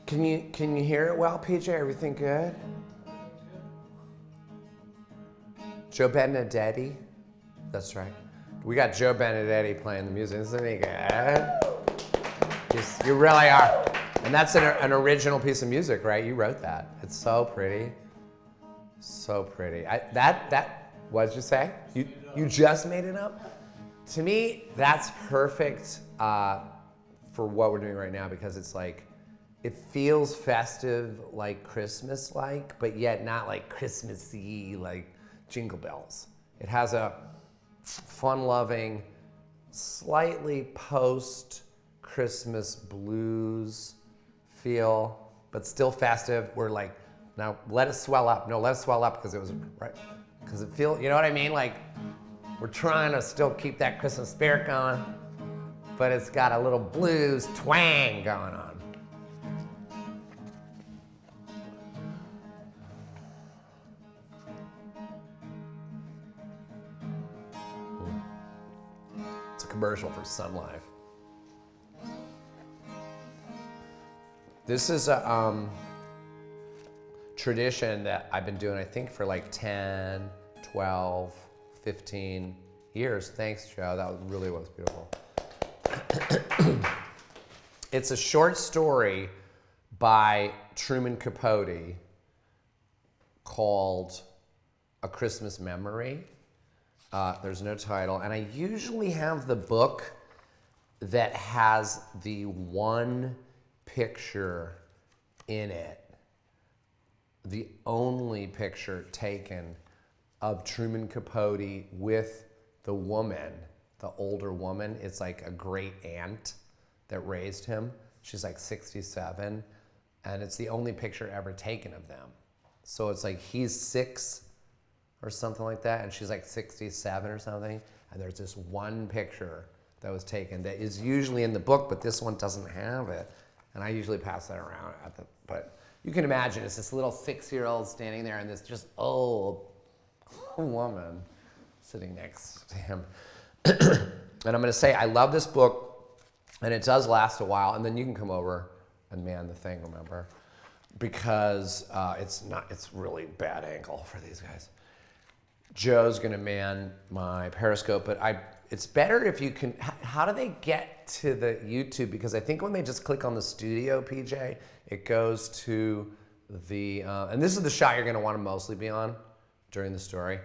Can you hear it well, PJ? Everything good? Joe Benedetti? That's right. We got Joe Benedetti playing the music. Isn't he good? You really are. And that's an original piece of music, right? You wrote that. It's so pretty. So pretty. What did you say? You just made it up? To me, that's perfect for what we're doing right now because it's like, it feels festive, like Christmas-like, but yet not like Christmassy, like Jingle Bells. It has a fun-loving, slightly post-Christmas blues feel, but still festive. We're like, now let it swell up. No, let it swell up because it was, right? Because it feels, you know what I mean? Like, we're trying to still keep that Christmas spirit going, but it's got a little blues twang going on. It's a commercial for Sun Life. This is a tradition that I've been doing, I think, for like 10, 12, 15 years. Thanks, Joe. That really was beautiful. It's a short story by Truman Capote called A Christmas Memory. There's no title. And I usually have the book that has the one picture in it, the only picture taken of Truman Capote with the woman, the older woman. It's like a great aunt that raised him. She's like 67, and it's the only picture ever taken of them. So it's like he's 6 or something like that, and she's like 67 or something, and there's this one picture that was taken that is usually in the book, but this one doesn't have it. And I usually pass that around but you can imagine it's this little 6-year-old standing there and this just old woman sitting next to him. And I'm gonna say, I love this book, and it does last a while, and then you can come over and man the thing, remember? Because it's really bad angle for these guys. Joe's gonna man my Periscope, but it's better if you can, how do they get to the YouTube? Because I think when they just click on the studio, PJ, it goes to the, and this is the shot you're gonna wanna mostly be on during the story,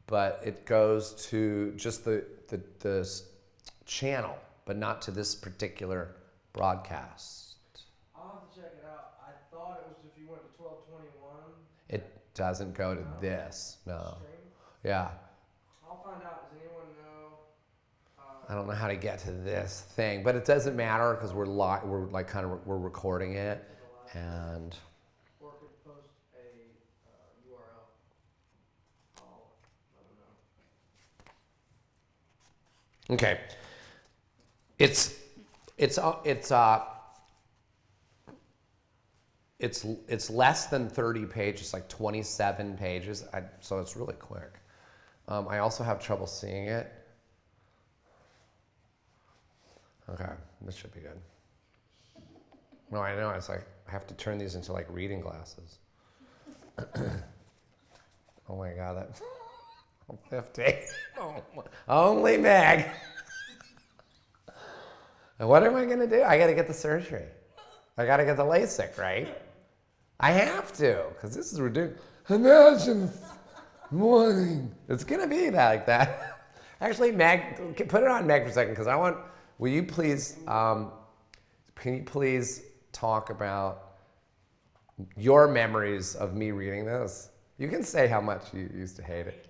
but it goes to just the channel, but not to this particular broadcast. I'll have to check it out. I thought it was if you went to 1221. It doesn't go to this, no. Stream? Yeah. I'll find out. Does anyone know? I don't know how to get to this thing, but it doesn't matter because we're recording it, and Or could post a URL. I'll let them know. okay. It's less than 30 pages, like 27 pages, so it's really quick. I also have trouble seeing it. Okay, this should be good. No, I know, it's like, I have to turn these into like reading glasses. Oh my God, that's 50. Only Meg. And what am I gonna do? I gotta get the surgery. I gotta get the LASIK, right? I have to, because this is ridiculous. Imagine morning. It's gonna be like that. Actually, Meg, put it on Meg for a second, because will you please, can you please talk about your memories of me reading this? You can say how much you used to hate it.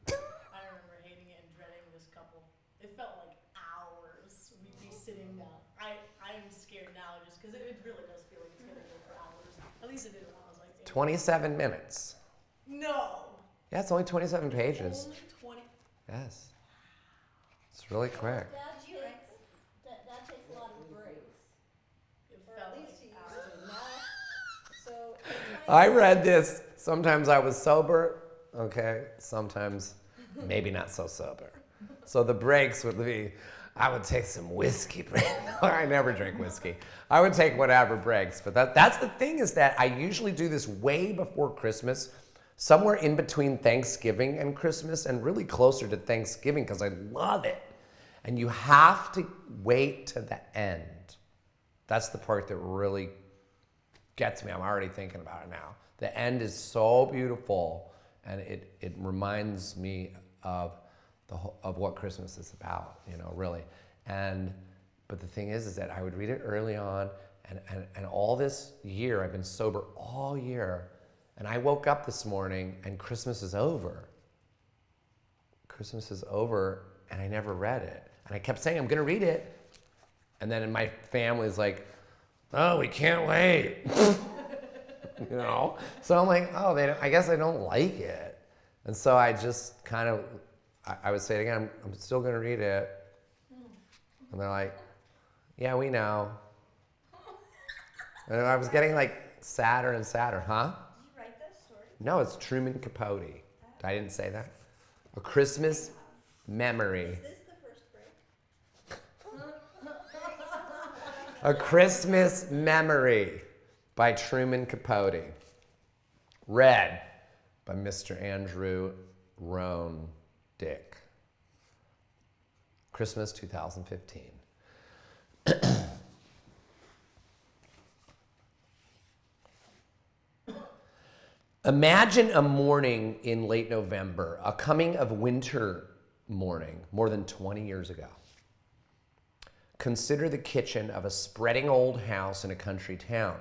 I remember hating it and dreading this couple. It felt like hours. We'd be sitting down. I am scared now just because it really does feel like it's going to go for hours. At least it did when I was like 27 minutes. No. Yeah, it's only 27 pages. Only 20. Yes. It's really quick. That takes a lot of breaks. It Or felt at least like he hours. used to. Now, so I read this. Sometimes I was sober. Okay. Sometimes maybe not so sober. So the breaks would be, I would take some whiskey. I never drink whiskey. I would take whatever breaks. But that's the thing, is that I usually do this way before Christmas, somewhere in between Thanksgiving and Christmas, and really closer to Thanksgiving, because I love it. And you have to wait to the end. That's the part that really gets me. I'm already thinking about it now. The end is so beautiful, and it reminds me of what Christmas is about, really. But the thing is that I would read it early on, and all this year, I've been sober all year, and I woke up this morning and Christmas is over. Christmas is over, and I never read it. And I kept saying, I'm gonna read it. And then my family's like, oh, we can't wait. So I'm like, oh, I guess I don't like it. And so I just kind of, I would say it again, I'm still gonna read it. And they're like, yeah, we know. And I was getting sadder and sadder, huh? Did you write that story? No, it's Truman Capote. I didn't say that. A Christmas Memory. Is this the first break? A Christmas Memory by Truman Capote. Read by Mr. Andrew Roan Dick. Christmas 2015. Imagine a morning in late November, a coming of winter morning, more than 20 years ago. Consider the kitchen of a spreading old house in a country town.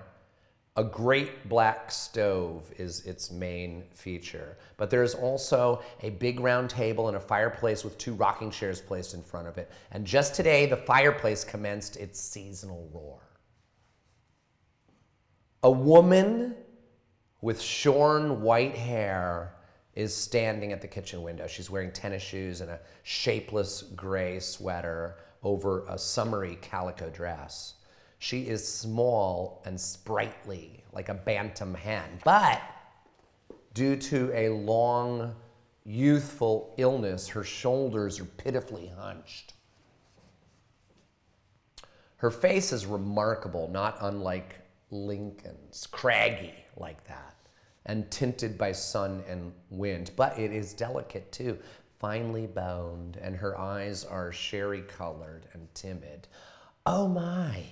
A great black stove is its main feature, but there is also a big round table and a fireplace with 2 rocking chairs placed in front of it. And just today, the fireplace commenced its seasonal roar. A woman with shorn white hair is standing at the kitchen window. She's wearing tennis shoes and a shapeless gray sweater over a summery calico dress. She is small and sprightly, like a bantam hen, but due to a long, youthful illness, her shoulders are pitifully hunched. Her face is remarkable, not unlike Lincoln's, craggy like that, and tinted by sun and wind, but it is delicate too, finely boned, and her eyes are sherry-colored and timid. Oh my,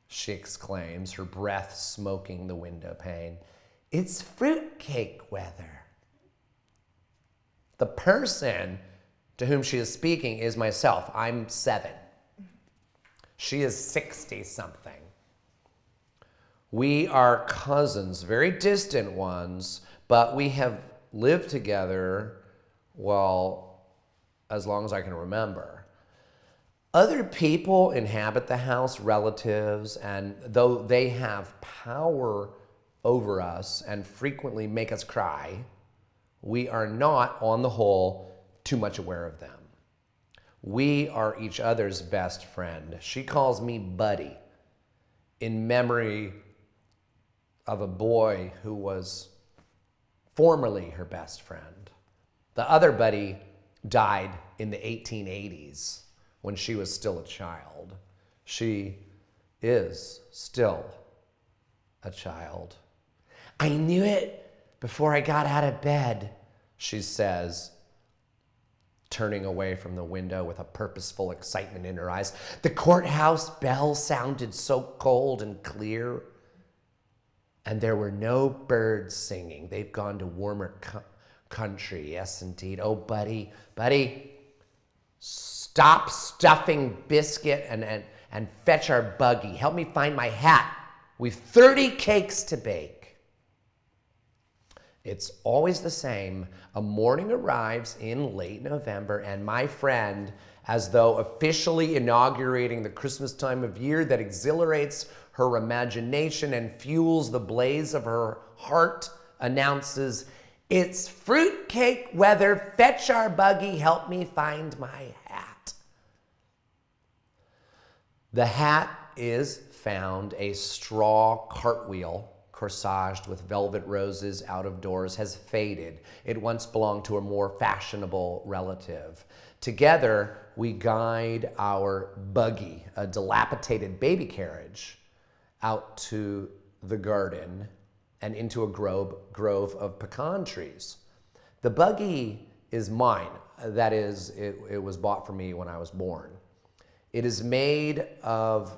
she exclaims, her breath smoking the window pane. It's fruitcake weather. The person to whom she is speaking is myself. I'm 7. She is 60-something. We are cousins, very distant ones, but we have lived together, well, as long as I can remember. Other people inhabit the house, relatives, and though they have power over us and frequently make us cry, we are not, on the whole, too much aware of them. We are each other's best friend. She calls me Buddy, in memory of a boy who was formerly her best friend. The other Buddy died in the 1880s when she was still a child. She is still a child. I knew it before I got out of bed, she says, turning away from the window with a purposeful excitement in her eyes. The courthouse bell sounded so cold and clear, and there were no birds singing. They've gone to warmer country, yes indeed. Oh, Buddy, stop stuffing biscuit and fetch our buggy. Help me find my hat. We've 30 cakes to bake. It's always the same. A morning arrives in late November, and my friend, as though officially inaugurating the Christmas time of year that exhilarates her imagination and fuels the blaze of her heart, announces, "It's fruitcake weather. Fetch our buggy. Help me find my hat." The hat is found. A straw cartwheel, corsaged with velvet roses out of doors, has faded. It once belonged to a more fashionable relative. Together we guide our buggy, a dilapidated baby carriage, out to the garden and into a grove of pecan trees. The buggy is mine. That is, it was bought for me when I was born. It is made of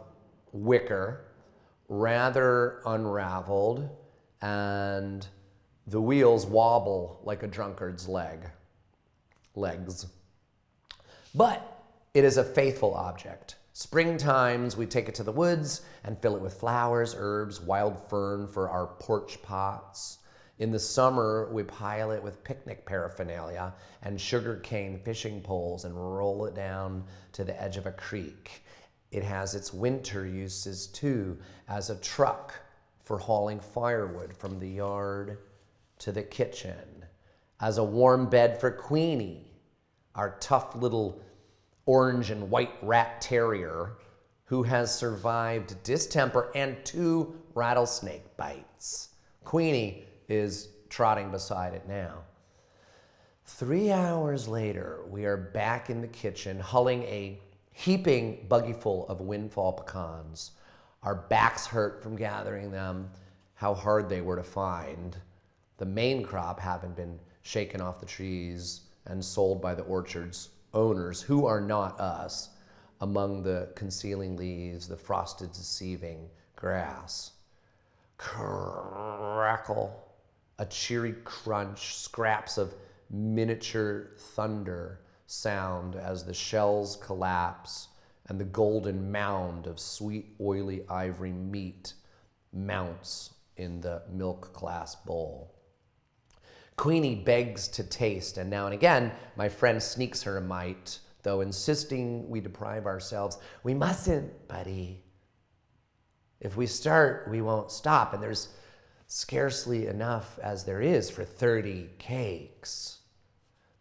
wicker, rather unraveled, and the wheels wobble like a drunkard's legs. But it is a faithful object. Springtimes, we take it to the woods and fill it with flowers, herbs, wild fern for our porch pots. In the summer, we pile it with picnic paraphernalia and sugarcane fishing poles and roll it down to the edge of a creek. It has its winter uses too, as a truck for hauling firewood from the yard to the kitchen, as a warm bed for Queenie, our tough little orange and white rat terrier who has survived distemper and 2 rattlesnake bites. Queenie is trotting beside it now. 3 hours later, we are back in the kitchen, hulling a heaping buggy full of windfall pecans. Our backs hurt from gathering them, how hard they were to find. The main crop having been shaken off the trees and sold by the orchard's owners, who are not us, among the concealing leaves, the frosted deceiving grass. Crackle, a cheery crunch, scraps of miniature thunder sound as the shells collapse and the golden mound of sweet, oily ivory meat mounts in the milk glass bowl. Queenie begs to taste, and now and again, my friend sneaks her a mite, though insisting we deprive ourselves. We mustn't, buddy. If we start, we won't stop, and there's scarcely enough as there is for 30 cakes.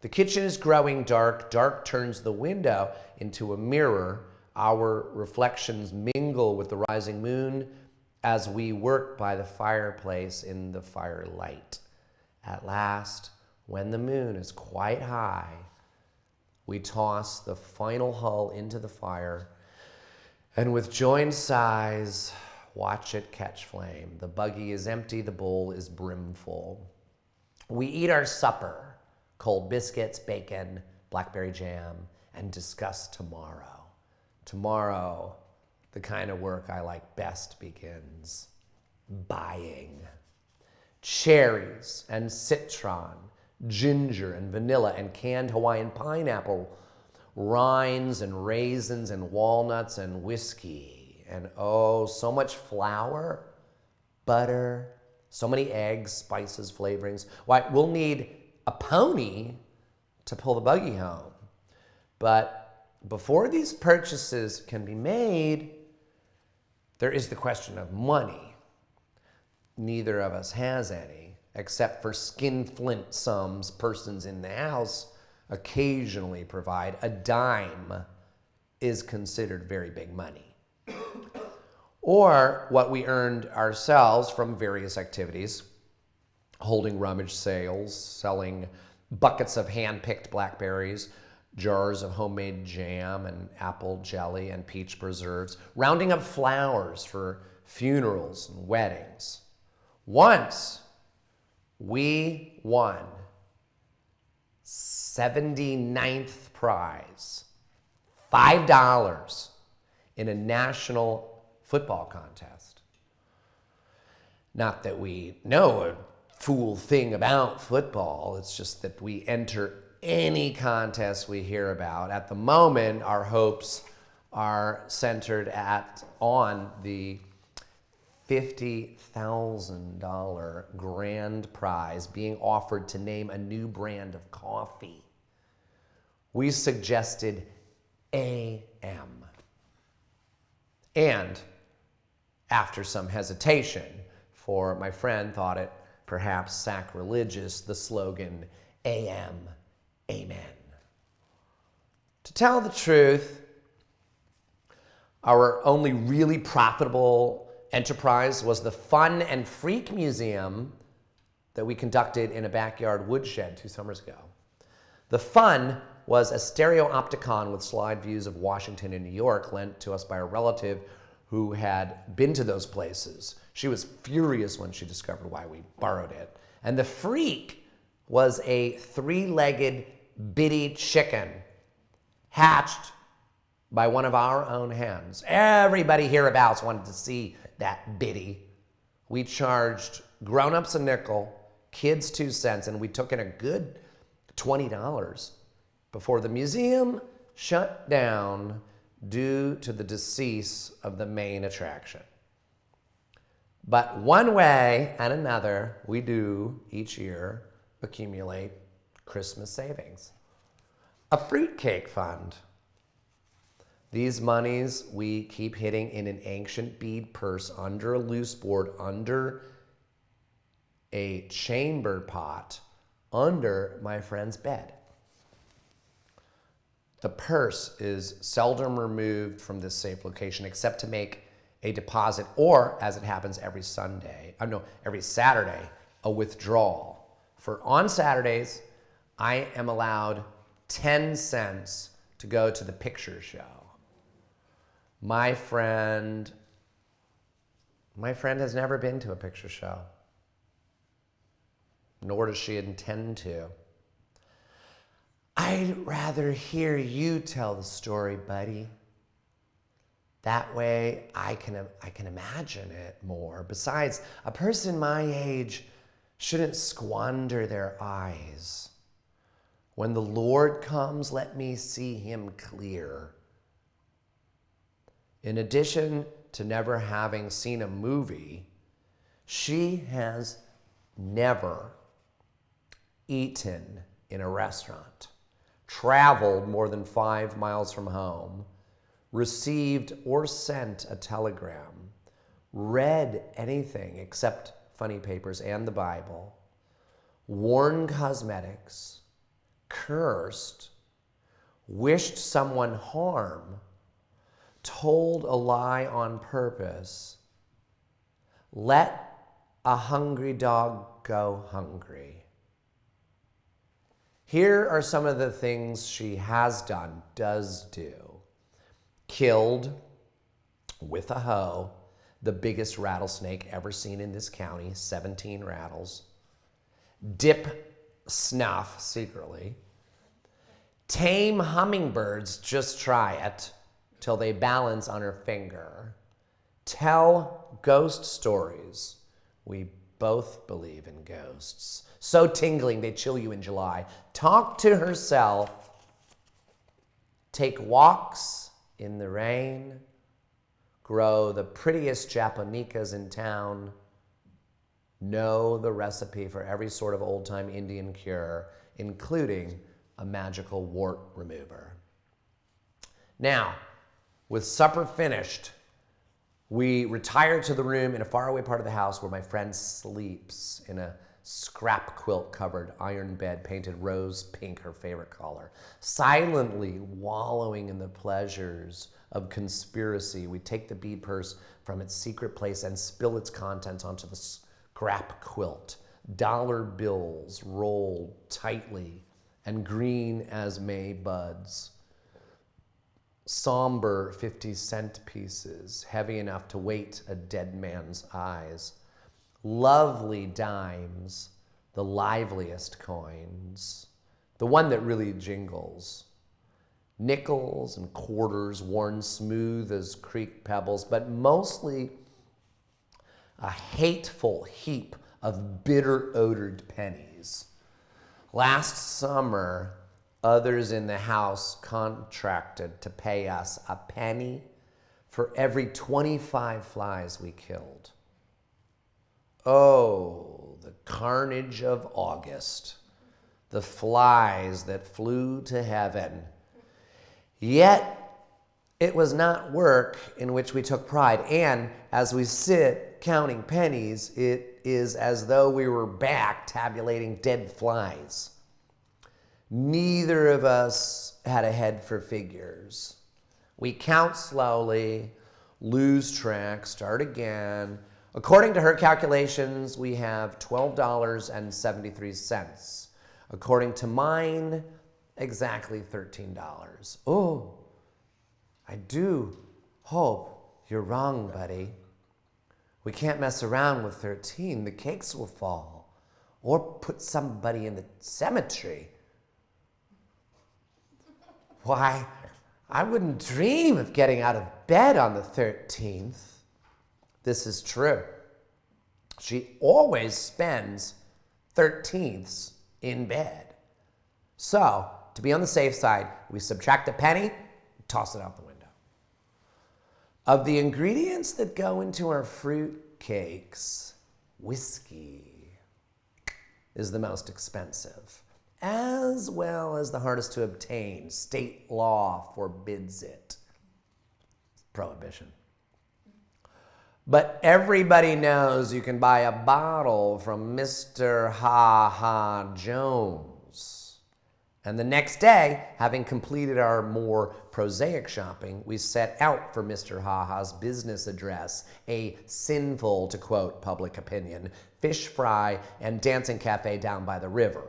The kitchen is growing dark. Dark turns the window into a mirror. Our reflections mingle with the rising moon as we work by the fireplace in the firelight. At last, when the moon is quite high, we toss the final hull into the fire and with joined sighs, watch it catch flame. The buggy is empty, the bowl is brimful. We eat our supper, cold biscuits, bacon, blackberry jam, and discuss tomorrow. Tomorrow, the kind of work I like best begins. Buying. Cherries and citron, ginger and vanilla and canned Hawaiian pineapple, rinds and raisins and walnuts and whiskey. And oh, so much flour, butter, so many eggs, spices, flavorings. Why, we'll need a pony to pull the buggy home. But before these purchases can be made, there is the question of money. Neither of us has any, except for skinflint sums persons in the house occasionally provide. A dime is considered very big money. Or what we earned ourselves from various activities, holding rummage sales, selling buckets of hand-picked blackberries, jars of homemade jam and apple jelly and peach preserves, rounding up flowers for funerals and weddings. Once we won 79th prize, $5 in a national football contest. Not that we know a fool thing about football, it's just that we enter any contest we hear about. At the moment, our hopes are centered on the $50,000 grand prize being offered to name a new brand of coffee. We suggested AM. And after some hesitation, for my friend thought it perhaps sacrilegious, the slogan AM, Amen. To tell the truth, our only really profitable enterprise was the Fun and Freak Museum that we conducted in a backyard woodshed 2 summers ago. The fun was a stereopticon with slide views of Washington and New York lent to us by a relative who had been to those places. She was furious when she discovered why we borrowed it. And the freak was a 3-legged bitty chicken hatched by one of our own hens. Everybody hereabouts wanted to see that bitty. We charged grown-ups a nickel, kids 2 cents, and we took in a good $20 before the museum shut down due to the decease of the main attraction. But one way and another, we do each year accumulate Christmas savings. A fruitcake fund. These monies we keep hitting in an ancient bead purse under a loose board, under a chamber pot, under my friend's bed. The purse is seldom removed from this safe location except to make a deposit, or as it happens every Saturday, a withdrawal. For on Saturdays, I am allowed 10 cents to go to the picture show. My friend has never been to a picture show, nor does she intend to. I'd rather hear you tell the story, buddy. That way I can imagine it more. Besides, a person my age shouldn't squander their eyes. When the Lord comes, let me see him clear. In addition to never having seen a movie, she has never eaten in a restaurant, traveled more than 5 miles from home, received or sent a telegram, read anything except funny papers and the Bible, worn cosmetics, cursed, wished someone harm, told a lie on purpose, let a hungry dog go hungry. Here are some of the things she has done, does do. Killed with a hoe the biggest rattlesnake ever seen in this county, 17 rattles. Dip snuff secretly. Tame hummingbirds, just try it, till they balance on her finger. Tell ghost stories. We both believe in ghosts. So tingling they chill you in July. Talk to herself. Take walks in the rain. Grow the prettiest japonicas in town. Know the recipe for every sort of old-time Indian cure, including a magical wart remover. Now, with supper finished, we retire to the room in a faraway part of the house where my friend sleeps in a scrap quilt covered iron bed painted rose pink, her favorite color. Silently wallowing in the pleasures of conspiracy, we take the bead purse from its secret place and spill its contents onto the scrap quilt. Dollar bills rolled tightly and green as May buds. Somber 50-cent pieces, heavy enough to weight a dead man's eyes. Lovely dimes, the liveliest coins, the one that really jingles. Nickels and quarters worn smooth as creek pebbles, but mostly a hateful heap of bitter-odored pennies. Last summer, others in the house contracted to pay us a penny for every 25 flies we killed. Oh, the carnage of August, the flies that flew to heaven. Yet, it was not work in which we took pride, and as we sit counting pennies, it is as though we were back tabulating dead flies. Neither of us had a head for figures. We count slowly, lose track, start again. According to her calculations, we have $12.73. According to mine, exactly $13. Oh, I do hope you're wrong, buddy. We can't mess around with 13. The cakes will fall. Or put somebody in the cemetery. Why, I wouldn't dream of getting out of bed on the 13th. This is true. She always spends 13ths in bed. So, to be on the safe side, we subtract a penny, toss it out the window. Of the ingredients that go into our fruit cakes, whiskey is the most expensive, as well as the hardest to obtain. State law forbids it. Prohibition. But everybody knows you can buy a bottle from Mr. Ha Ha Jones. And the next day, having completed our more prosaic shopping, we set out for Mr. Ha Ha's business address, a sinful, to quote public opinion, fish fry and dancing cafe down by the river.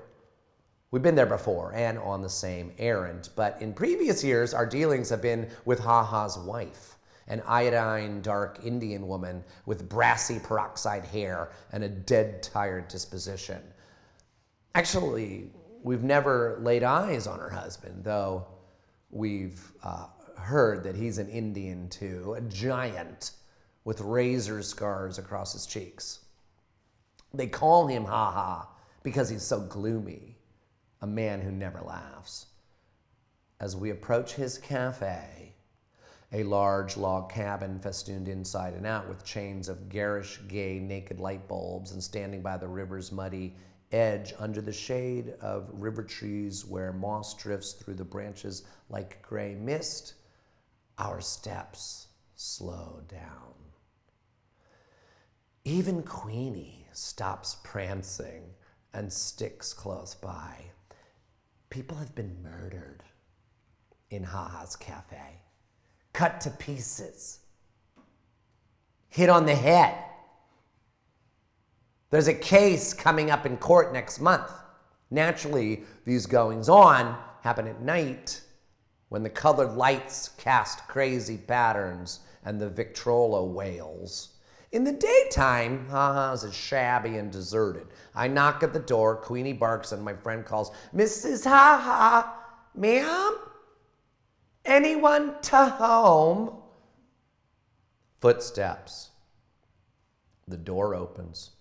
We've been there before and on the same errand, but in previous years, our dealings have been with Ha Ha's wife, an iodine dark Indian woman with brassy peroxide hair and a dead tired disposition. Actually, we've never laid eyes on her husband, though we've heard that he's an Indian too, a giant with razor scars across his cheeks. They call him Ha Ha because he's so gloomy, a man who never laughs. As we approach his cafe, a large log cabin festooned inside and out with chains of garish, gay, naked light bulbs, and standing by the river's muddy edge under the shade of river trees where moss drifts through the branches like gray mist, our steps slow down. Even Queenie stops prancing and sticks close by. People have been murdered in Ha Ha's cafe. Cut to pieces, hit on the head. There's a case coming up in court next month. Naturally, these goings-on happen at night when the colored lights cast crazy patterns and the Victrola wails. In the daytime, Ha Ha's is shabby and deserted. I knock at the door, Queenie barks, and my friend calls, "Mrs. Ha Ha, ma'am? Anyone to home?" Footsteps. The door opens.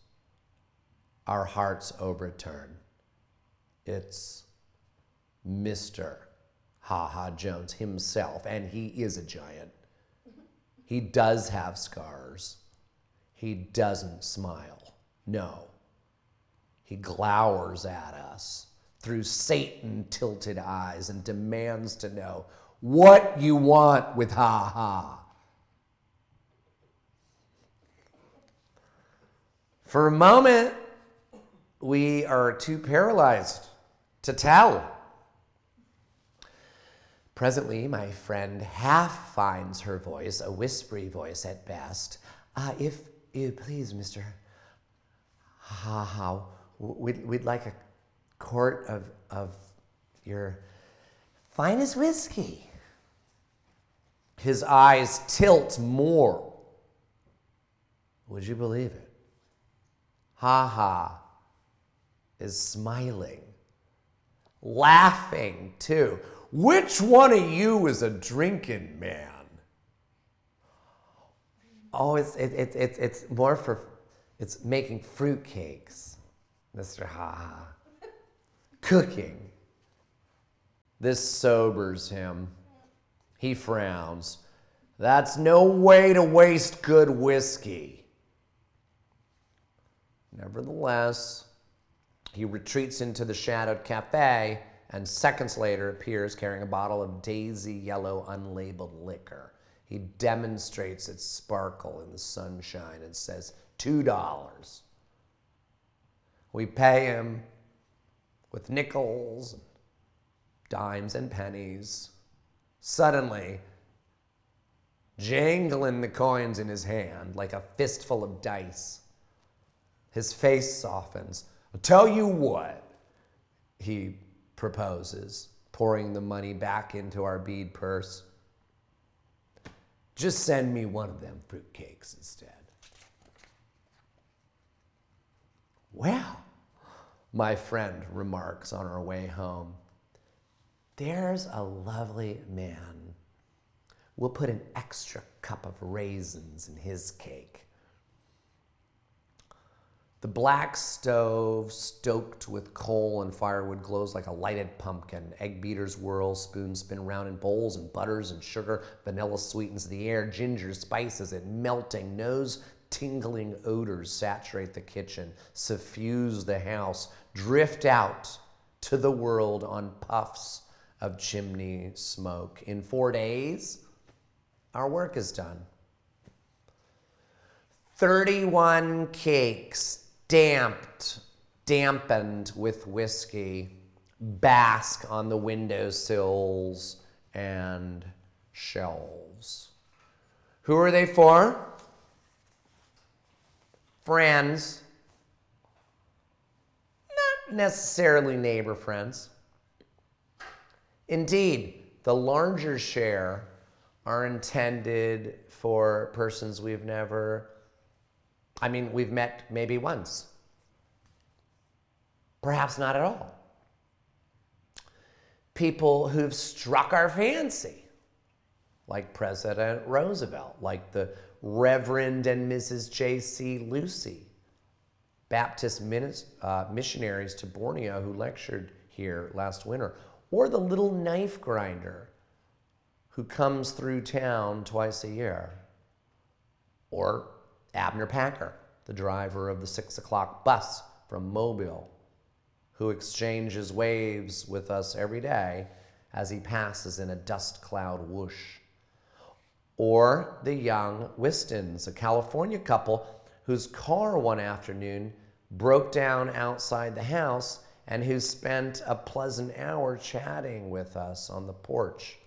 Our hearts overturn. It's Mr. Ha Ha Jones himself, and he is a giant. He does have scars. He doesn't smile. No. He glowers at us through Satan-tilted eyes and demands to know what you want with Ha Ha. For a moment, we are too paralyzed to tell. Presently, my friend half finds her voice, a whispery voice at best. If you please, Mr. Ha Ha, we'd like a quart of your finest whiskey. His eyes tilt more. Would you believe it? Ha Ha is smiling, laughing too. Which one of you is a drinking man? Oh, it's more for, it's making fruitcakes, Mr. Ha Ha. Cooking. This sobers him. He frowns. That's no way to waste good whiskey. Nevertheless, he retreats into the shadowed cafe and seconds later appears carrying a bottle of daisy yellow unlabeled liquor. He demonstrates its sparkle in the sunshine and says, $2. We pay him with nickels, dimes, and pennies. Suddenly, jangling the coins in his hand like a fistful of dice, his face softens. I'll tell you what, he proposes, pouring the money back into our bead purse. Just send me one of them fruitcakes instead. Well, my friend remarks on our way home, there's a lovely man. We'll put an extra cup of raisins in his cake. The black stove, stoked with coal and firewood, glows like a lighted pumpkin. Egg beaters whirl, spoons spin round in bowls, and butters and sugar, vanilla sweetens the air, ginger spices it, melting, nose-tingling odors saturate the kitchen, suffuse the house, drift out to the world on puffs of chimney smoke. In 4 days, our work is done. 31 cakes, dampened with whiskey, bask on the windowsills and shelves. Who are they for? Friends. Not necessarily neighbor friends. Indeed, the larger share are intended for persons we've met maybe once. Perhaps not at all. People who've struck our fancy, like President Roosevelt, like the Reverend and Mrs. J.C. Lucy, Baptist missionaries to Borneo who lectured here last winter, or the little knife grinder who comes through town twice a year, or Abner Packer, the driver of the 6 o'clock bus from Mobile, who exchanges waves with us every day as he passes in a dust cloud whoosh. Or the young Wistons, a California couple whose car one afternoon broke down outside the house and who spent a pleasant hour chatting with us on the porch.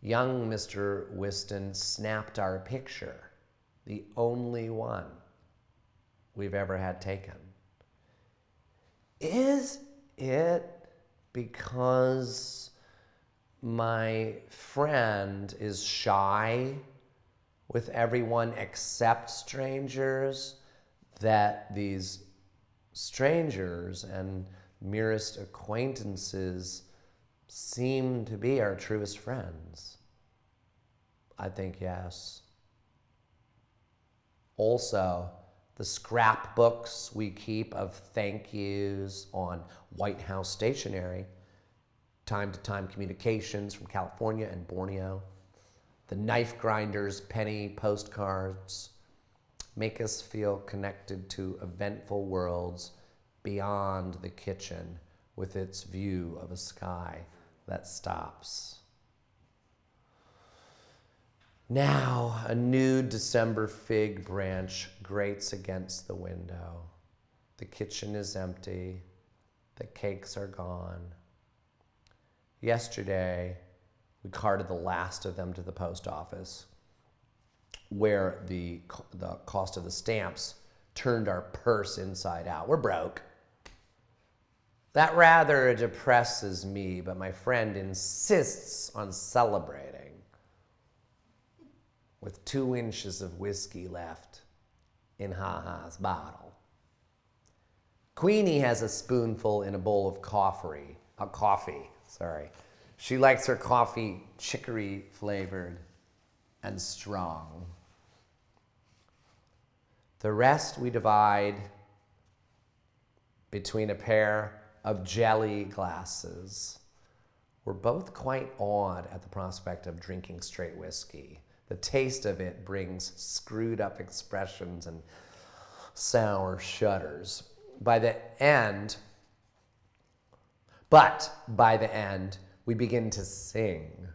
Young Mr. Whiston snapped our picture, the only one we've ever had taken. Is it because my friend is shy with everyone except strangers that these strangers and merest acquaintances seem to be our truest friends? I think yes. Also, the scrapbooks we keep of thank yous on White House stationery, time-to-time communications from California and Borneo, the knife grinders, penny postcards, make us feel connected to eventful worlds beyond the kitchen with its view of a sky that stops. Now, a new December fig branch grates against the window. The kitchen is empty. The cakes are gone. Yesterday, we carted the last of them to the post office, where the cost of the stamps turned our purse inside out. We're broke. That rather depresses me, but my friend insists on celebrating with 2 inches of whiskey left in Ha-Ha's bottle. Queenie has a spoonful in a bowl of coffee. She likes her coffee chicory flavored and strong. The rest we divide between a pair of jelly glasses. We're both quite awed at the prospect of drinking straight whiskey. The taste of it brings screwed up expressions and sour shudders. By the end, we begin to sing.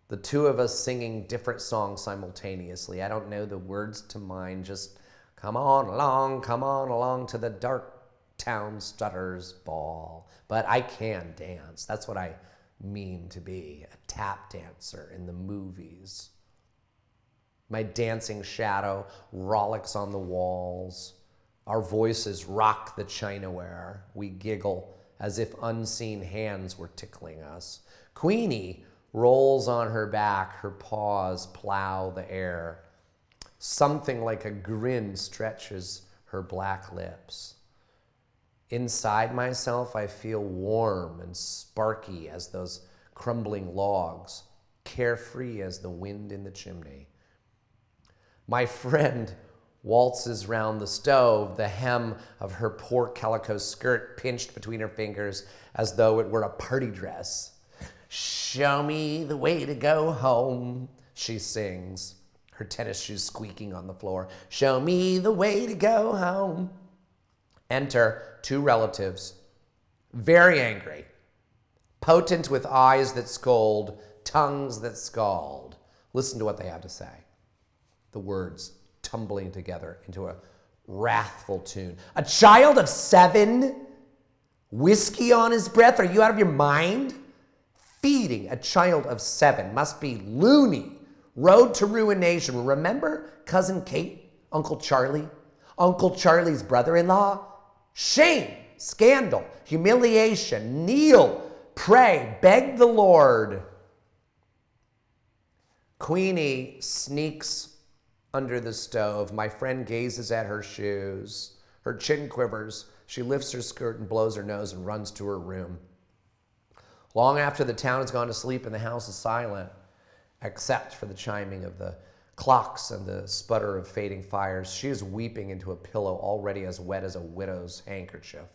The two of us singing different songs simultaneously. I don't know the words to mine, just come on along to the dark town strutter's ball. But I can dance. That's what I mean to be, a tap dancer in the movies. My dancing shadow rollicks on the walls. Our voices rock the chinaware. We giggle as if unseen hands were tickling us. Queenie rolls on her back, her paws plow the air. Something like a grin stretches her black lips. Inside myself, I feel warm and sparky as those crumbling logs, carefree as the wind in the chimney. My friend waltzes round the stove, the hem of her poor calico skirt pinched between her fingers as though it were a party dress. "Show me the way to go home," she sings, her tennis shoes squeaking on the floor. "Show me the way to go home." Enter two relatives, very angry, potent with eyes that scold, tongues that scald. Listen to what they have to say. The words tumbling together into a wrathful tune. "A child of 7? Whiskey on his breath? Are you out of your mind? Feeding a child of 7 must be loony. Road to ruination. Remember Cousin Kate, Uncle Charlie, Uncle Charlie's brother-in-law? Shame, scandal, humiliation. Kneel, pray, beg the Lord." Queenie sneaks under the stove. My friend gazes at her shoes. Her chin quivers. She lifts her skirt and blows her nose and runs to her room. Long after the town has gone to sleep and the house is silent, except for the chiming of the clocks and the sputter of fading fires, she is weeping into a pillow already as wet as a widow's handkerchief.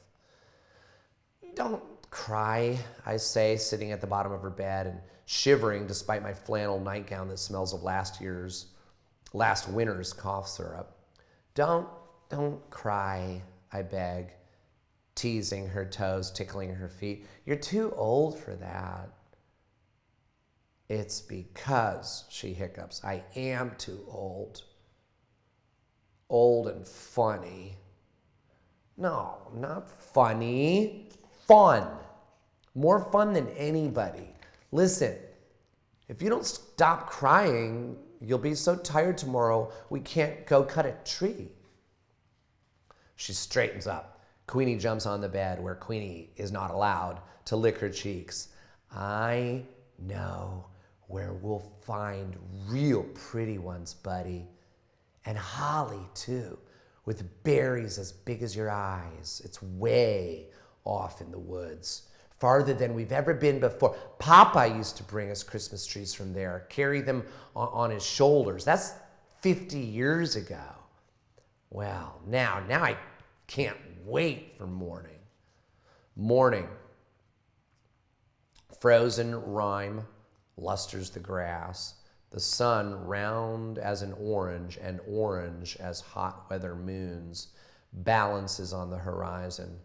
"Don't cry," I say, sitting at the bottom of her bed and shivering despite my flannel nightgown that smells of last winter's cough syrup. Don't cry," I beg, teasing her toes, tickling her feet. "You're too old for that." "It's because," she hiccups, "I am too old. Old and funny." "No, not funny. Fun. More fun than anybody. Listen, if you don't stop crying, you'll be so tired tomorrow we can't go cut a tree." She straightens up. Queenie jumps on the bed where Queenie is not allowed to lick her cheeks. "I know where we'll find real pretty ones, buddy. And holly, too, with berries as big as your eyes. It's way off in the woods, farther than we've ever been before. Papa used to bring us Christmas trees from there, carry them on his shoulders. That's 50 years ago. Well, now I can't wait for morning. Morning. Frozen rime lusters the grass. The sun, round as an orange and orange as hot weather moons, balances on the horizon,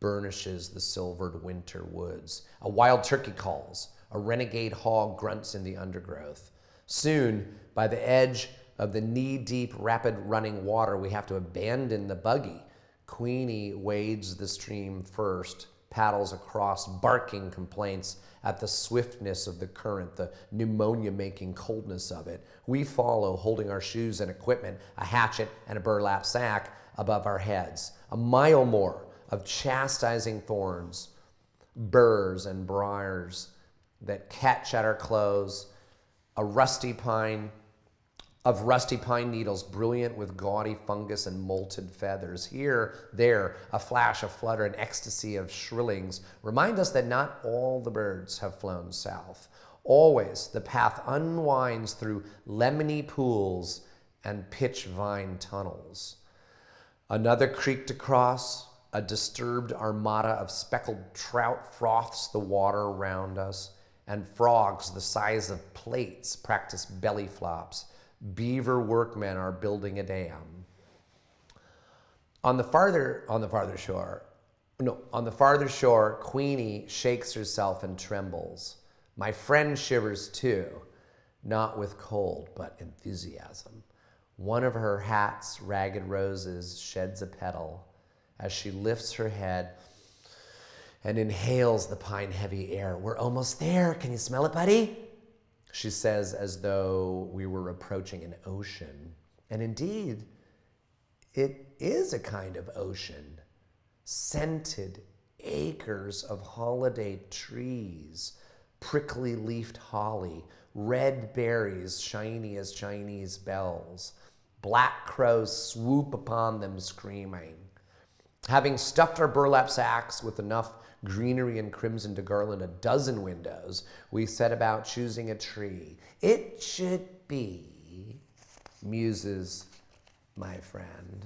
burnishes the silvered winter woods. A wild turkey calls. A renegade hog grunts in the undergrowth. Soon, by the edge of the knee-deep, rapid-running water, we have to abandon the buggy. Queenie wades the stream first, paddles across, barking complaints at the swiftness of the current, the pneumonia-making coldness of it. We follow, holding our shoes and equipment, a hatchet and a burlap sack above our heads. A mile more of chastising thorns, burrs and briars that catch at our clothes, of rusty pine needles brilliant with gaudy fungus and molted feathers. Here, there, a flash, a flutter, an ecstasy of shrillings remind us that not all the birds have flown south. Always the path unwinds through lemony pools and pitch vine tunnels. Another creek to cross, a disturbed armada of speckled trout froths the water around us, and frogs the size of plates practice belly flops. Beaver workmen are building a dam. On the farther shore, Queenie shakes herself and trembles. My friend shivers too, not with cold, but enthusiasm. One of her hat's ragged roses sheds a petal as she lifts her head and inhales the pine-heavy air. "We're almost there. Can you smell it, buddy?" she says, as though we were approaching an ocean. And indeed, it is a kind of ocean. Scented, acres of holiday trees, prickly leafed holly, red berries shiny as Chinese bells. Black crows swoop upon them screaming. Having stuffed our burlap sacks with enough greenery and crimson to garland a dozen windows, we set about choosing a tree. It should be, muses my friend,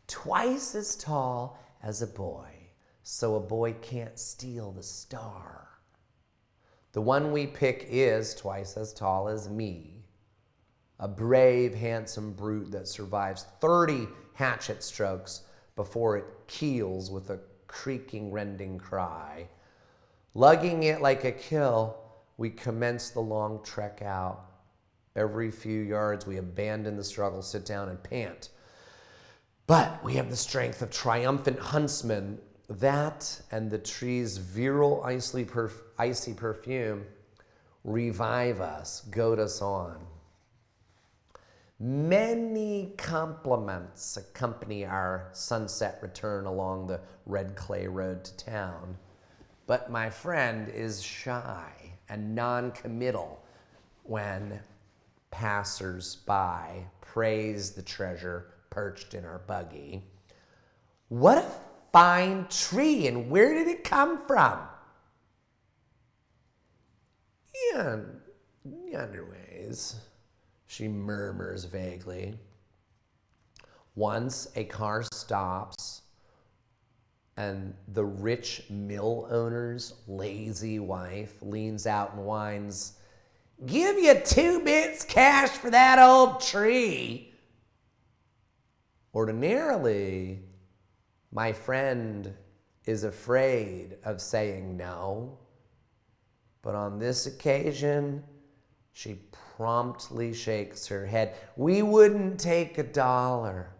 twice as tall as a boy, so a boy can't steal the star. The one we pick is twice as tall as me, a brave, handsome brute that survives 30 hatchet strokes before it keels with a creaking, rending cry. Lugging it like a kill, we commence the long trek out. Every few yards, we abandon the struggle, sit down, and pant. But we have the strength of triumphant huntsmen. That and the tree's virile, icy perfume revive us, goad us on. Many compliments accompany our sunset return along the red clay road to town. But my friend is shy and non-committal when passers-by praise the treasure perched in our buggy. What a fine tree, and where did it come from? Yonder ways, she murmurs vaguely. Once a car stops and the rich mill owner's lazy wife leans out and whines, "Give you 2 bits cash for that old tree." Ordinarily, my friend is afraid of saying no, but on this occasion, she promptly shakes her head. "We wouldn't take $1.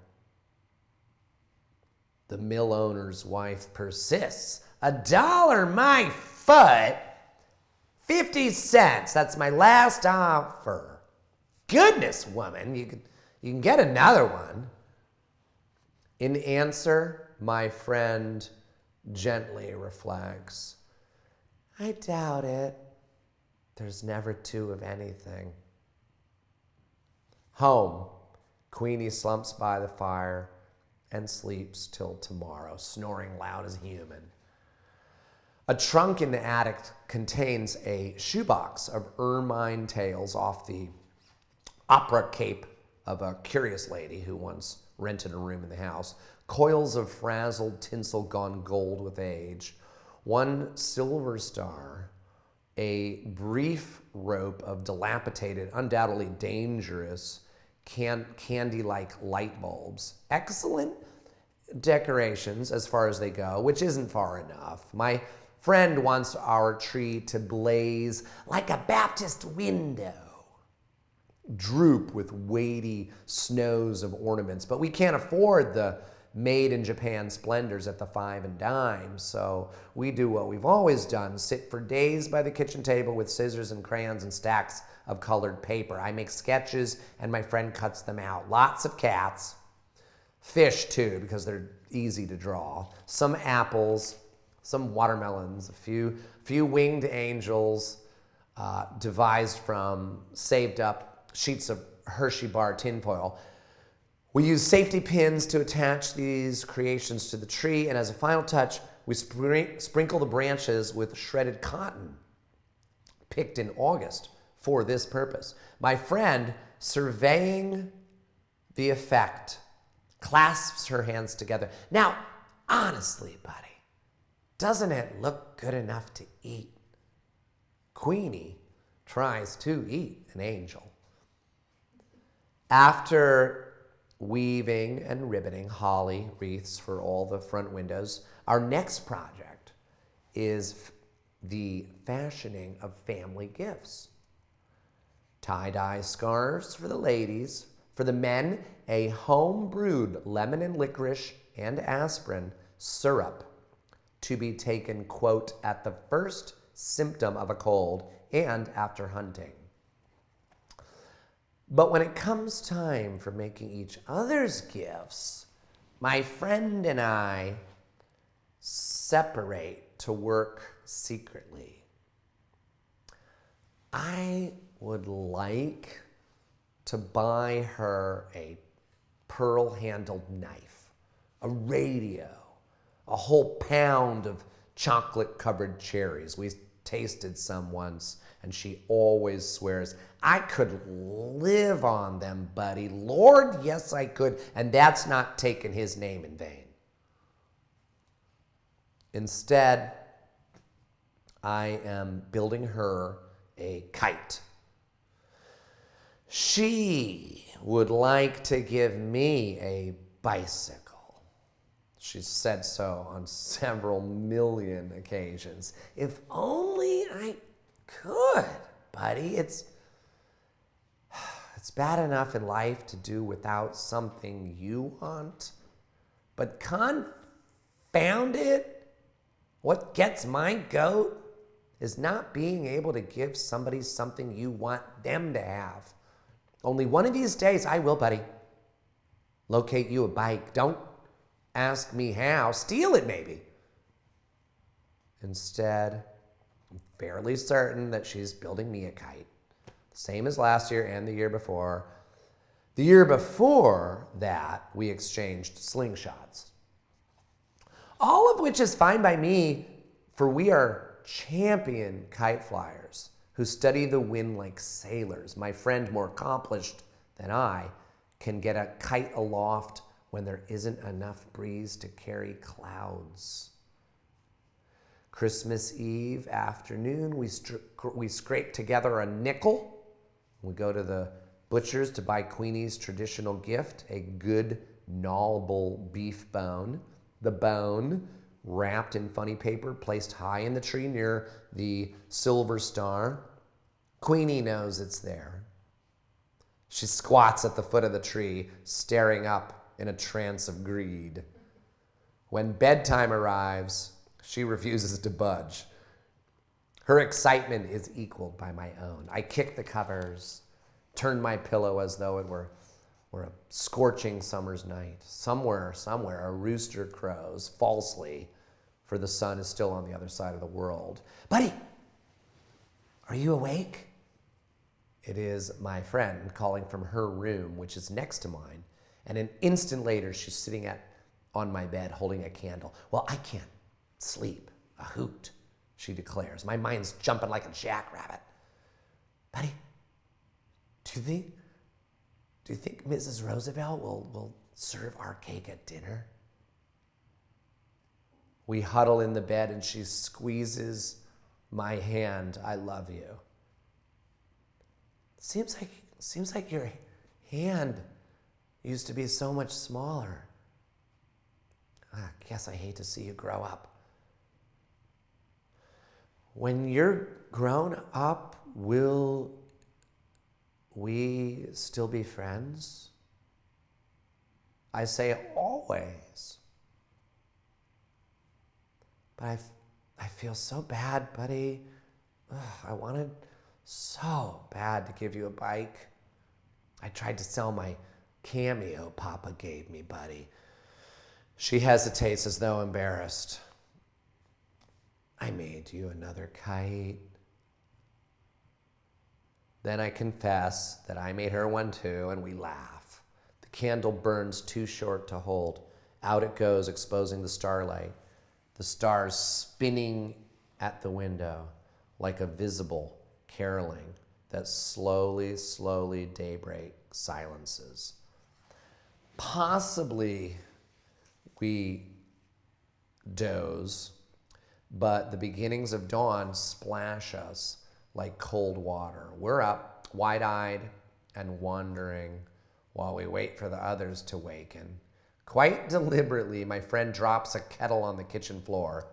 The mill owner's wife persists. $1, my foot? 50 cents, that's my last offer. Goodness, woman, you can get another one. In answer, my friend gently reflects, "I doubt it. There's never 2 of anything." Home, Queenie slumps by the fire and sleeps till tomorrow, snoring loud as a human. A trunk in the attic contains a shoebox of ermine tails off the opera cape of a curious lady who once rented a room in the house, coils of frazzled tinsel gone gold with age, 1 silver star, a brief rope of dilapidated, undoubtedly dangerous, candy-like light bulbs. Excellent decorations as far as they go, which isn't far enough. My friend wants our tree to blaze like a Baptist window, droop with weighty snows of ornaments, but we can't afford the made in Japan splendors at the 5 and dime, so we do what we've always done, sit for days by the kitchen table with scissors and crayons and stacks of colored paper. I make sketches and my friend cuts them out. Lots of cats, fish too, because they're easy to draw, some apples, some watermelons, a few winged angels devised from saved up sheets of Hershey bar tinfoil. We use safety pins to attach these creations to the tree, and as a final touch, we sprinkle the branches with shredded cotton picked in August for this purpose. My friend, surveying the effect, clasps her hands together. "Now, honestly, buddy, doesn't it look good enough to eat?" Queenie tries to eat an angel. After weaving and ribboning holly wreaths for all the front windows, our next project is the fashioning of family gifts. Tie-dye scarves for the ladies. For the men, a home-brewed lemon and licorice and aspirin syrup to be taken, quote, at the first symptom of a cold and after hunting. But when it comes time for making each other's gifts, my friend and I separate to work secretly. I would like to buy her a pearl-handled knife, a radio, a whole pound of chocolate-covered cherries. We tasted some once, and she always swears, I could live on them, buddy. Lord, yes, I could. And that's not taking his name in vain. Instead, I am building her a kite. She would like to give me a bicycle. She's said so on several million occasions. If only I could, buddy. It's bad enough in life to do without something you want, but confound it, what gets my goat is not being able to give somebody something you want them to have. Only one of these days I will, buddy, locate you a bike. Don't ask me how. Steal it, maybe. Instead, I'm fairly certain that she's building me a kite. Same as last year and the year before. The year before that, we exchanged slingshots. All of which is fine by me, for we are champion kite flyers who study the wind like sailors. My friend, more accomplished than I, can get a kite aloft when there isn't enough breeze to carry clouds. Christmas Eve afternoon, we scrape together a nickel. We go to the butcher's to buy Queenie's traditional gift, a good gnawable beef bone. The bone, wrapped in funny paper, placed high in the tree near the silver star. Queenie knows it's there. She squats at the foot of the tree, staring up in a trance of greed. When bedtime arrives, she refuses to budge. Her excitement is equaled by my own. I kick the covers, turn my pillow as though it were a scorching summer's night. Somewhere, a rooster crows falsely, for the sun is still on the other side of the world. Buddy, are you awake? It is my friend calling from her room, which is next to mine, and an instant later, she's sitting on my bed holding a candle. Well, I can't sleep. A hoot, she declares. My mind's jumping like a jackrabbit. Buddy, do you think Mrs. Roosevelt will serve our cake at dinner? We huddle in the bed and she squeezes my hand. I love you. Seems like your hand used to be so much smaller. I guess I hate to see you grow up. When you're grown up, will we still be friends? I say always. But I feel so bad, buddy. I wanted so bad to give you a bike. I tried to sell my cameo Papa gave me, buddy. She hesitates as though embarrassed. I made you another kite. Then I confess that I made her one too, and we laugh. The candle burns too short to hold. Out it goes, exposing the starlight. The stars spinning at the window like a visible caroling that slowly daybreak silences. Possibly we doze, but the beginnings of dawn splash us like cold water. We're up, wide-eyed and wondering while we wait for the others to waken. Quite deliberately, my friend drops a kettle on the kitchen floor.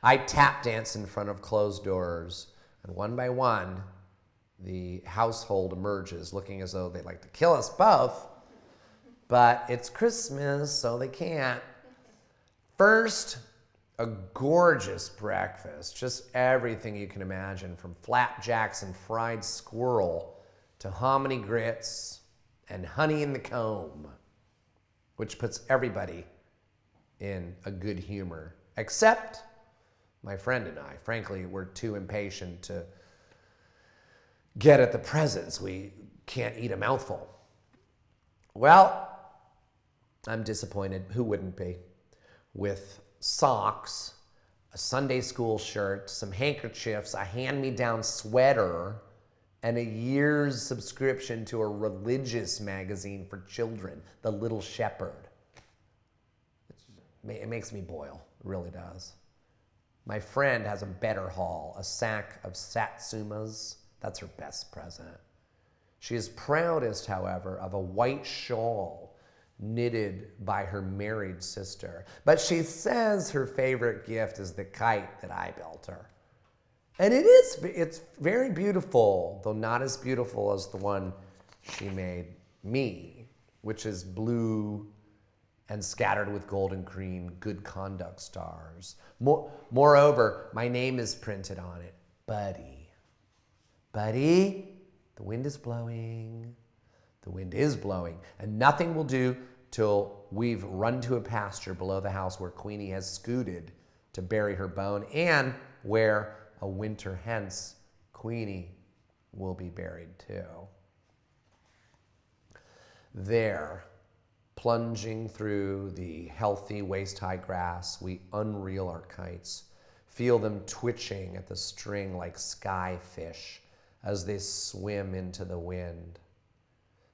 I tap dance in front of closed doors, and one by one, the household emerges, looking as though they'd like to kill us both, but it's Christmas, so they can't. First, a gorgeous breakfast, just everything you can imagine, from flapjacks and fried squirrel to hominy grits and honey in the comb, which puts everybody in a good humor, except my friend and I. Frankly, we're too impatient to get at the presents. We can't eat a mouthful. Well, I'm disappointed. Who wouldn't be? With socks, a Sunday school shirt, some handkerchiefs, a hand-me-down sweater, and a year's subscription to a religious magazine for children, The Little Shepherd. It makes me boil. It really does. My friend has a better haul, a sack of satsumas. That's her best present. She is proudest, however, of a white shawl knitted by her married sister. But she says her favorite gift is the kite that I built her. And it's very beautiful, though not as beautiful as the one she made me, which is blue and scattered with gold and green good conduct stars. Moreover, my name is printed on it, Buddy. Buddy, the wind is blowing. The wind is blowing, and nothing will do till we've run to a pasture below the house where Queenie has scooted to bury her bone, and where a winter hence Queenie will be buried too. There, plunging through the healthy waist-high grass, we unreel our kites, feel them twitching at the string like sky fish as they swim into the wind.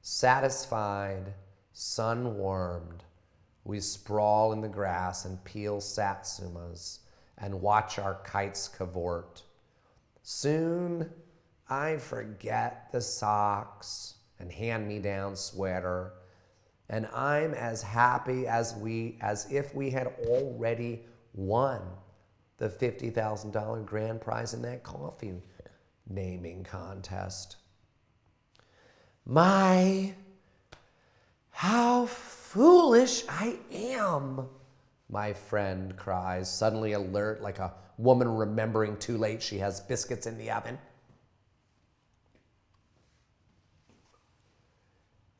Satisfied, sun-warmed, we sprawl in the grass and peel satsumas and watch our kites cavort. Soon, I forget the socks and hand-me-down sweater, and I'm as happy as if we had already won the $50,000 grand prize in that coffee naming contest. My, how foolish I am, my friend cries, suddenly alert like a woman remembering too late she has biscuits in the oven.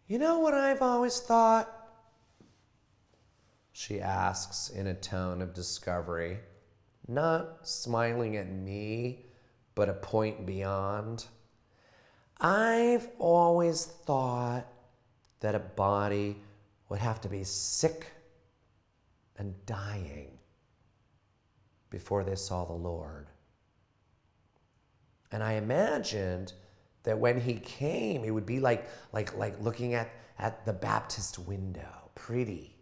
You know what I've always thought? She asks in a tone of discovery, not smiling at me, but a point beyond. I've always thought that a body would have to be sick and dying before they saw the Lord. And I imagined that when he came, it would be like looking at the Baptist window, pretty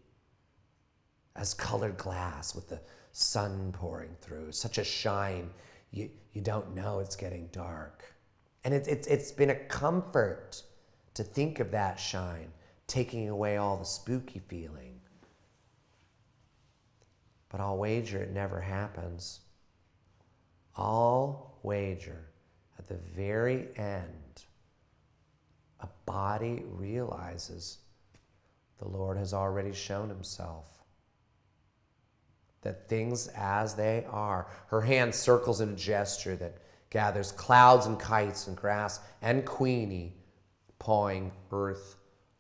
as colored glass with the sun pouring through, such a shine you don't know it's getting dark. And it's been a comfort to think of that shine, taking away all the spooky feeling. But I'll wager it never happens. I'll wager at the very end, a body realizes the Lord has already shown himself. That things as they are. Her hand circles in a gesture that gathers clouds and kites and grass and Queenie pawing earth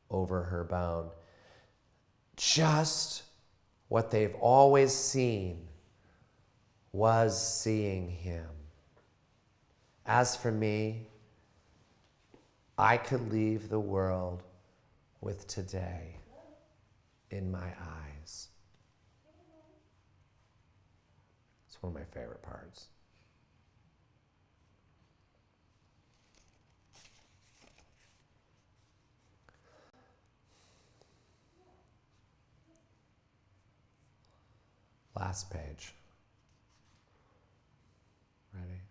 over her bone. Just what they've always seen was seeing him. As for me, I could leave the world with today in my eyes. It's one of my favorite parts. Last page. Ready?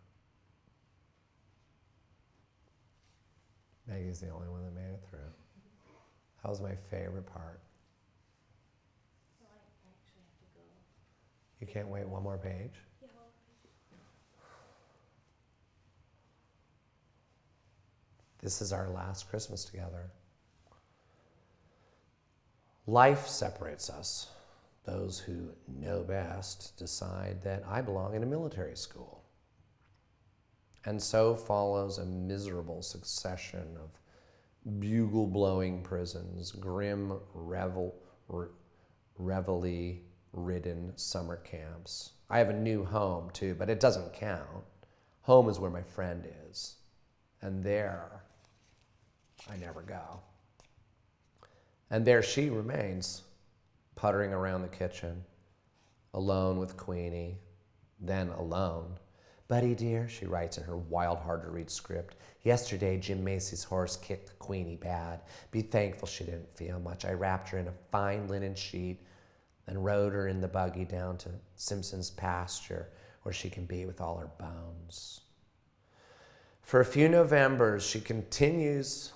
Maggie's the only one that made it through. That was my favorite part. So I actually have to go. You can't wait one more page? Yeah. This is our last Christmas together. Life separates us. Those who know best decide that I belong in a military school. And so follows a miserable succession of bugle-blowing prisons, grim revelry ridden summer camps. I have a new home too, but it doesn't count. Home is where my friend is. And there, I never go. And there she remains, puttering around the kitchen, alone with Queenie, then alone. Buddy dear, she writes in her wild, hard-to-read script, yesterday Jim Macy's horse kicked Queenie bad. Be thankful she didn't feel much. I wrapped her in a fine linen sheet and rode her in the buggy down to Simpson's pasture where she can be with all her bones. For a few Novembers, she continues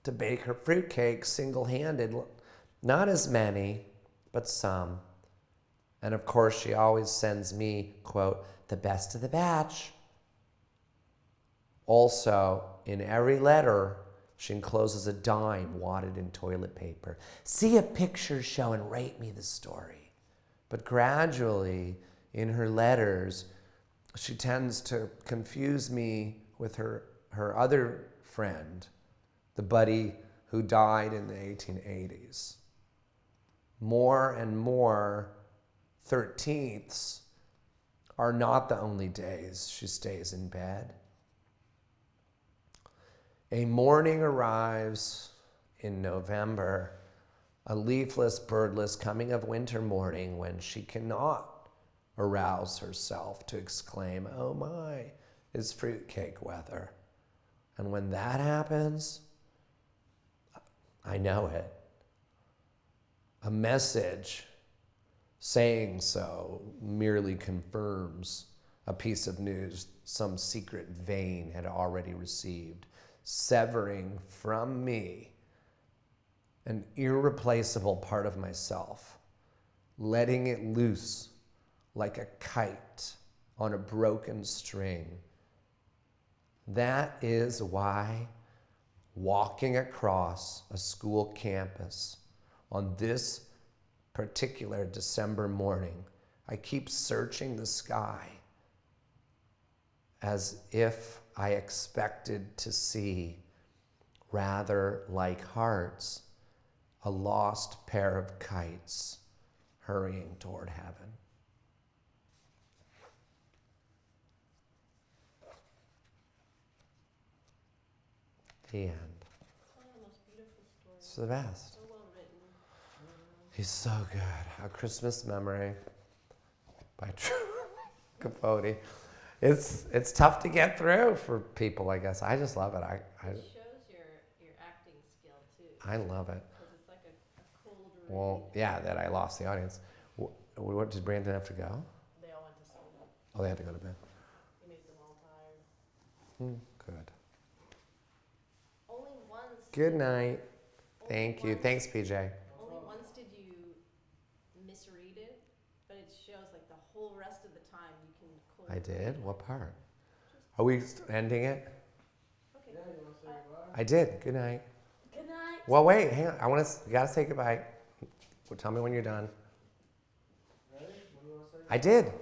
to bake her fruitcake single-handed. Not as many, but some. And of course, she always sends me, quote, the best of the batch. Also, in every letter, she encloses a dime wadded in toilet paper. See a picture show and rate me the story. But gradually, in her letters, she tends to confuse me with her other friend, the buddy who died in the 1880s. More and more 13ths are not the only days she stays in bed. A morning arrives in November, a leafless, birdless coming of winter morning when she cannot arouse herself to exclaim, oh my, it's fruitcake weather. And when that happens, I know it. A message saying so merely confirms a piece of news some secret vein had already received, severing from me an irreplaceable part of myself, letting it loose like a kite on a broken string. That is why walking across a school campus on this particular December morning, I keep searching the sky as if I expected to see, rather like hearts, a lost pair of kites hurrying toward heaven. The end. One of the most beautiful stories. It's the best. So well written. He's so good. A Christmas Memory by Capote. It's tough to get through for people, I guess. I just love it. It shows your acting skill too. I love it. Because it's like a cold read. Well, yeah, that I lost the audience. What did Brandon have to go? They all went to sleep. Oh, they had to go to bed. It made them all tired. Good. Only once. Good night. only Thank you. once- Thanks, PJ. Only once did you misread it, but it shows like the whole rest of the time you can close. I did? What part? Are we ending it? Okay. Yeah, you want to say goodbye? I did. Good night. Good night. Well, wait. Hang on. You gotta say goodbye. Well, tell me when you're done. Ready? When you want to say I did.